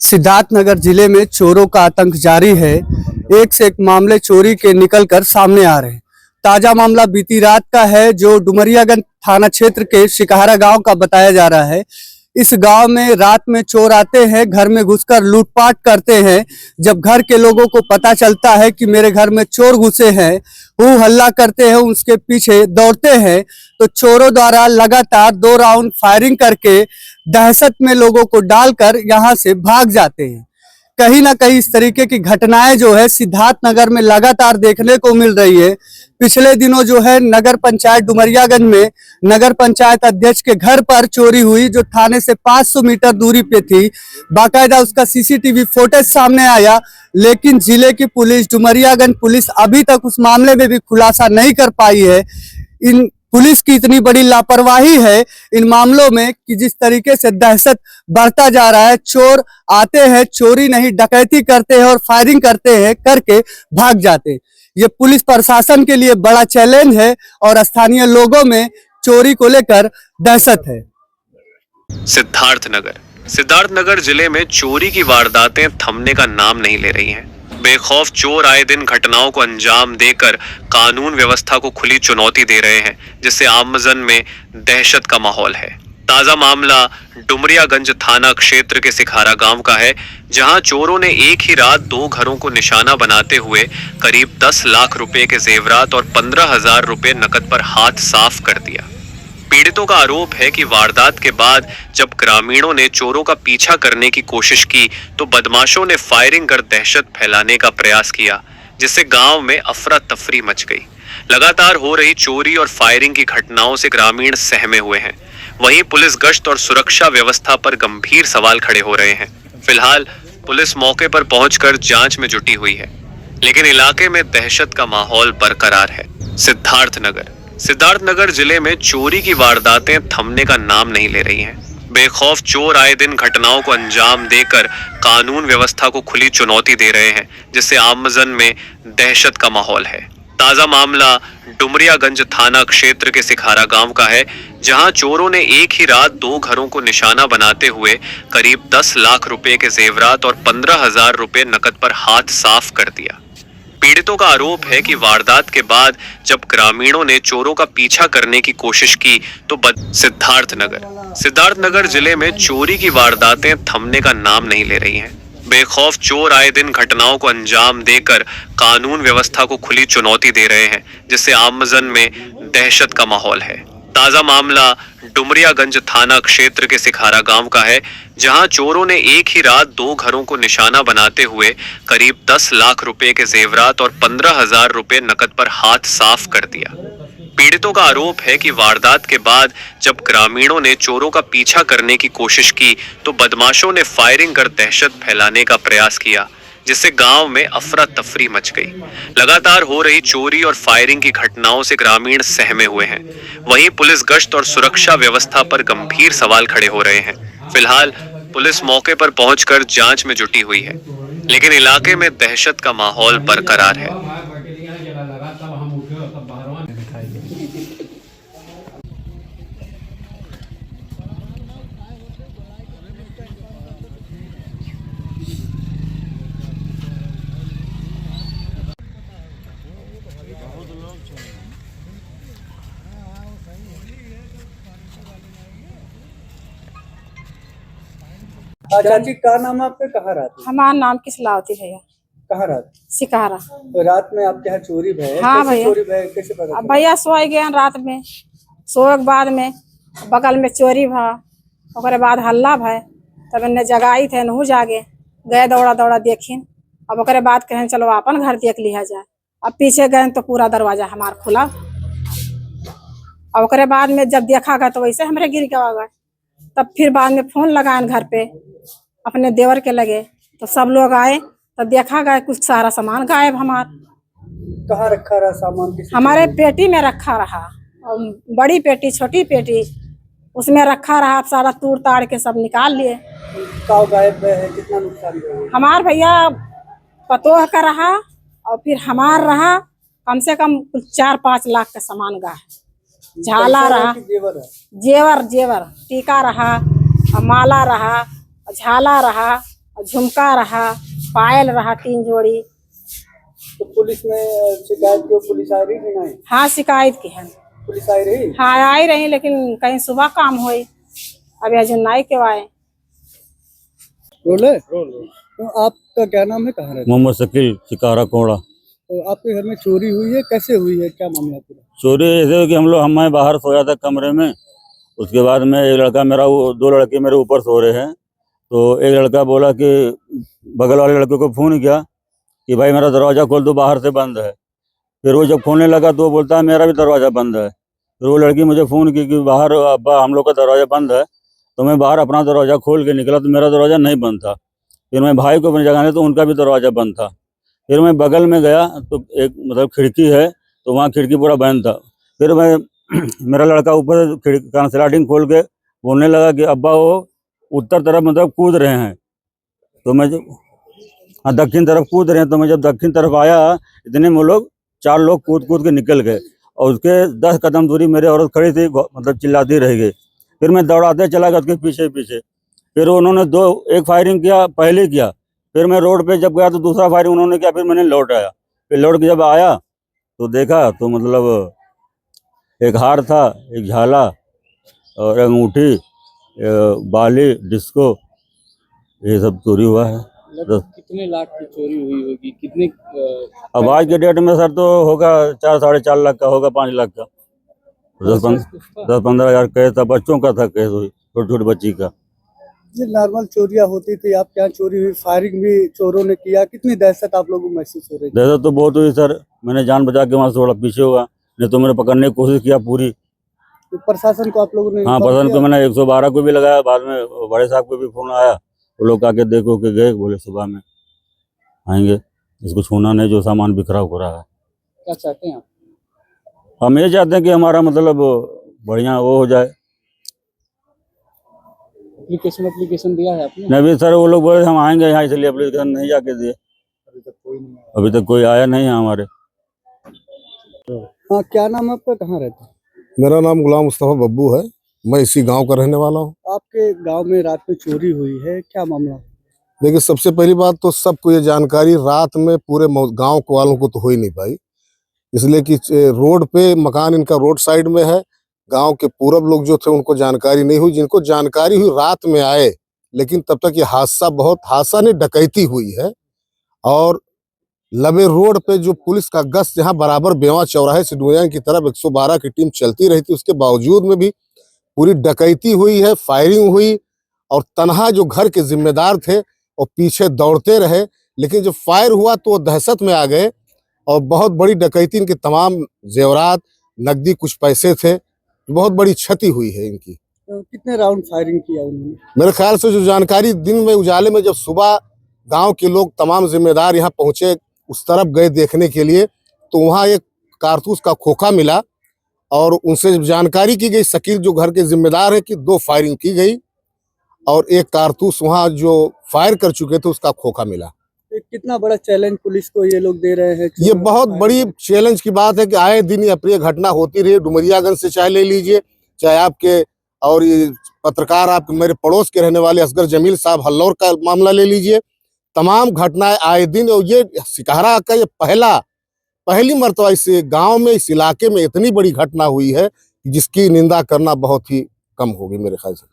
सिद्धार्थनगर जिले में चोरों का आतंक जारी है। एक से एक मामले चोरी के निकलकर सामने आ रहे हैं। ताजा मामला बीती रात का है, जो डुमरियागंज थाना क्षेत्र के शिकहारा गांव का बताया जा रहा है। इस गांव में रात में चोर आते हैं, घर में घुसकर लूटपाट करते हैं। जब घर के लोगों को पता चलता है कि मेरे घर में चोर घुसे हैं, हू हल्ला करते हैं, उसके पीछे दौड़ते हैं, तो चोरों द्वारा लगातार 2 राउंड फायरिंग करके दहशत में लोगों को डालकर यहां से भाग जाते हैं। कहीं ना कहीं इस तरीके की घटनाएं जो है सिद्धार्थनगर में लगातार देखने को मिल रही है। पिछले दिनों जो है नगर पंचायत डुमरियागंज में नगर पंचायत अध्यक्ष के घर पर चोरी हुई, जो थाने से 500 मीटर दूरी पे थी। बाकायदा उसका सीसीटीवी फुटेज सामने आया, लेकिन जिले की पुलिस, डुमरियागंज पुलिस अभी तक उस मामले में भी खुलासा नहीं कर पाई है। इन पुलिस की इतनी बड़ी लापरवाही है इन मामलों में कि जिस तरीके से दहशत बढ़ता जा रहा है। चोर आते हैं, चोरी नहीं डकैती करते हैं और फायरिंग करते हैं, करके भाग जाते हैं। ये पुलिस प्रशासन के लिए बड़ा चैलेंज है और स्थानीय लोगों में चोरी को लेकर दहशत है। सिद्धार्थनगर जिले में चोरी की वारदातें थमने का नाम नहीं ले रही हैं। बेखौफ चोर आए दिन घटनाओं को अंजाम देकर कानून व्यवस्था को खुली चुनौती दे रहे हैं, जिससे आमजन में दहशत का माहौल है। ताजा मामला डुमरियागंज थाना क्षेत्र के शिकहारा गांव का है, जहां चोरों ने एक ही रात 2 घरों को निशाना बनाते हुए करीब 10 लाख रुपए के जेवरात और 15,000 रुपए नकद पर हाथ साफ कर दिया। पीड़ितों का आरोप है कि वारदात के बाद जब ग्रामीणों ने चोरों का पीछा करने की कोशिश की, तो बदमाशों ने फायरिंग कर दहशत फैलाने का प्रयास किया, जिससे गांव में अफरा तफरी मच गई। लगातार हो रही चोरी और फायरिंग की घटनाओं से ग्रामीण सहमे हुए हैं। वहीं पुलिस गश्त और सुरक्षा व्यवस्था पर गंभीर सवाल खड़े हो रहे हैं। फिलहाल पुलिस मौके पर पहुंचकर जांच में जुटी हुई है, लेकिन इलाके में दहशत का माहौल बरकरार है। सिद्धार्थनगर जिले में चोरी की वारदातें थमने का नाम नहीं ले रही हैं। बेखौफ चोर आए दिन घटनाओं को अंजाम देकर कानून व्यवस्था को खुली चुनौती दे रहे हैं, जिससे आमजन में दहशत का माहौल है। ताजा मामला डुमरियागंज थाना क्षेत्र के शिकहारा गांव का है, जहां चोरों ने एक ही रात 2 घरों को निशाना बनाते हुए करीब 10 लाख रुपए के जेवरात और 15,000 रुपए नकद पर हाथ साफ कर दिया। पीड़ितों का आरोप है कि वारदात के बाद जब ग्रामीणों ने चोरों का पीछा करने की कोशिश की, तो सिद्धार्थनगर जिले में चोरी की वारदातें थमने का नाम नहीं ले रही हैं। बेखौफ चोर आए दिन घटनाओं को अंजाम देकर कानून व्यवस्था को खुली चुनौती दे रहे हैं, जिससे आमजन में दहशत का माहौल है। ताजा मामला डुमरियागंज थाना क्षेत्र के शिकहारा गांव का है, जहां चोरों ने एक ही रात 2 घरों को निशाना बनाते हुए करीब 10 लाख रुपए के जेवरात और 15,000 रुपए नकद पर हाथ साफ कर दिया। पीड़ितों का आरोप है कि वारदात के बाद जब ग्रामीणों ने चोरों का पीछा करने की कोशिश की, तो बदमाशों ने फायरिंग कर दहशत फैलाने का प्रयास किया, जिससे गांव में अफरा तफरी मच गई। लगातार हो रही चोरी और फायरिंग की घटनाओं से ग्रामीण सहमे हुए हैं। वहीं पुलिस गश्त और सुरक्षा व्यवस्था पर गंभीर सवाल खड़े हो रहे हैं। फिलहाल पुलिस मौके पर पहुंचकर जांच में जुटी हुई है, लेकिन इलाके में दहशत का माहौल बरकरार है। चाची का नाम आपके, कहाँ रहते? हमारा नाम किसलावती भैया। कहाँ रहते? शिकहारा। तो रात में आपके यहाँ चोरी भय? हाँ भैया, चोरी भय कैसे पता? अब भैया सोए गए रात में, सोए के बाद में बगल में चोरी भा, ओकरे बाद हल्ला भय, तब इन्हें जगाई थे, नहू जागे गए, दौड़ा दौड़ा देखिन। अब ओकरे बाद कहें चलो अपन घर देख लिया जाए। अब पीछे गए तो पूरा दरवाजा हमार खुला। अब ओकरे बाद में जब देखा गया तो वैसे हमरे गिर गए। तब फिर बाद में फोन लगाए घर पे अपने देवर के लगे, तो सब लोग आए, तब देखा गया कुछ सारा सामान गायब हमार। कहाँ रखा रहा सामान? हमारे पेटी में रखा रहा, बड़ी पेटी छोटी पेटी उसमें रखा रहा। अब सारा तूड़ ताड़ के सब निकाल लिए। गायब है, कितना नुकसान हुआ? हमार भैया पतोह का रहा और फिर हमार रहा, कम से कम 4-5 लाख का सामान गा है। झाला रहा, जेवर टीका रहा, माला रहा, झाला रहा, और झुमका रहा, पायल रहा 3 जोड़ी। तो पुलिस में शिकायत की, पुलिस आ रही कि नहीं? हाँ शिकायत की है। पुलिस आई रही? हाँ आई रही, लेकिन कहीं सुबह काम हुई, अभी अजून नहीं क्यों आए। रोल तो आपका क्या नाम है, कहाँ रहते मोहम्मद शकील, शिकारा कोड़ा। तो आपके घर में चोरी हुई है, कैसे हुई है, क्या मामला पूरा? चोरी ऐसे हुई कि मैं बाहर सोया था कमरे में। उसके बाद में एक लड़का मेरा, 2 लड़के मेरे ऊपर सो रहे हैं। तो एक लड़का बोला कि बगल वाले लड़के को फ़ोन किया कि भाई मेरा दरवाज़ा खोल दो, बाहर से बंद है। फिर वो जब खोलने लगा तो वो बोलता है मेरा भी दरवाज़ा बंद है। फिर वो लड़की मुझे फ़ोन की कि बाहर अब्बा हम लोग का दरवाज़ा बंद है। तो मैं बाहर अपना दरवाज़ा खोल के निकला तो मेरा दरवाज़ा नहीं बंद था। फिर मैं भाई को अपनी जगाने तो उनका भी दरवाज़ा बंद था। फिर मैं बगल में गया तो एक मतलब खिड़की है, तो वहाँ खिड़की पूरा बंद था। फिर मैं मेरा लड़का ऊपर खिड़की का स्लाइडिंग खोल के बोलने लगा कि अब्बा वो उत्तर तरफ मतलब कूद रहे हैं। तो मैं जब हाँ दक्षिण तरफ कूद रहे हैं, तो मैं जब दक्षिण तरफ आया इतने में वो लोग 4 लोग कूद कूद के निकल गए और उसके 10 कदम दूरी मेरी औरत खड़ी थी, मतलब चिल्लाती रह गई। फिर मैं दौड़ाते चला गया उसके पीछे पीछे। फिर उन्होंने एक फायरिंग किया, पहले किया। फिर मैं रोड पे जब गया तो दूसरा फायरिंग उन्होंने किया। फिर मैंने लौट आया। फिर लौट के जब आया तो देखा तो मतलब एक हार था, एक झाला और अंगूठी, बाली, डिस्को, ये सब चोरी हुआ है। कितने लाख की चोरी हुई होगी, कितने? अब आज के डेट में सर तो होगा 4 साढ़े 4 लाख का होगा, 5 लाख का। 10-15 हज़ार केस था, बच्चों का था केस, हुई छोटी छोटी बच्ची का। ये नॉर्मल चोरियां होती थी, आप क्या चोरी हुई, फायरिंग भी चोरों ने किया, कितनी दहशत आप लोगों को महसूस हो रही थी? दहशत तो बहुत हुई सर, मैंने जान बचा के वहाँ से थोड़ा पीछे हुआ, नहीं तो मैंने पकड़ने की कोशिश किया पूरी। तो प्रशासन को आप लोगों ने हाँ, inform प्रशासन को किया? मैंने 112 को भी लगाया। बाद में बड़े साहब को भी फोन आया, वो लोग आके देखो के गए, बोले सुबह में आएंगे, इसको छूना नहीं, जो सामान बिखरा हो रहा है। क्या चाहते हैं आप? हम ये चाहते हैं कि हमारा मतलब बढ़िया वो हो जाए। एप्लीकेशन दिया है आपने? नहीं भी सर, वो लोग बोले हम आएंगे यहाँ, इसलिए एप्लीकेशन नहीं जाके दिए। अभी तक कोई आया नहीं है हमारे। हाँ, क्या नाम है आपका, कहाँ रहते हैं? मेरा नाम गुलाम मुस्तफा बब्बू है, मैं इसी गांव का रहने वाला हूं। आपके गांव में रात में चोरी हुई है, क्या मामला? देखिए, सबसे पहली बात तो सबको ये जानकारी रात में पूरे गांव वालों को तो हो ही नहीं पाई, इसलिए कि रोड पे मकान इनका रोड साइड में है। गांव के पूरब लोग जो थे उनको जानकारी नहीं हुई, जिनको जानकारी हुई रात में आए, लेकिन तब तक ये हादसा नहीं, डकैती हुई है। और लबे रोड पे जो पुलिस का गश्त जहां बराबर बेवा चौराहे से डुमरिया की तरफ 112 की टीम चलती रही थी, उसके बावजूद में भी पूरी डकैती हुई है, फायरिंग हुई। और तनहा जो घर के जिम्मेदार थे और पीछे दौड़ते रहे, लेकिन जब फायर हुआ तो वो दहशत में आ गए और बहुत बड़ी डकैती, इनके तमाम जेवरात, नकदी, कुछ पैसे थे, बहुत बड़ी क्षति हुई है इनकी। तो कितने राउंड फायरिंग किया उन्होंने? मेरे ख्याल से जो जानकारी दिन में उजाले में जब सुबह गांव के लोग तमाम जिम्मेदार यहाँ पहुंचे, उस तरफ गए देखने के लिए, तो वहाँ एक कारतूस का खोखा मिला और उनसे जब जानकारी की गई, शकील जो घर के जिम्मेदार है, कि 2 फायरिंग की गई और एक कारतूस वहाँ जो फायर कर चुके थे उसका खोखा मिला। कितना बड़ा चैलेंज पुलिस को ये लोग दे रहे हैं? ये बहुत बड़ी चैलेंज की बात है कि आए दिन ये अप्रिय घटना होती रही। डुमरियागंज से चाहे ले लीजिए, चाहे आपके और ये पत्रकार आपके मेरे पड़ोस के रहने वाले असगर जमील साहब हल्लौर का मामला ले लीजिए, तमाम घटनाएं आए दिन। और ये सिकहरा का ये पहली मर्तबा इस गांव में, इस इलाके में इतनी बड़ी घटना हुई है जिसकी निंदा करना बहुत ही कम होगी मेरे ख्याल से।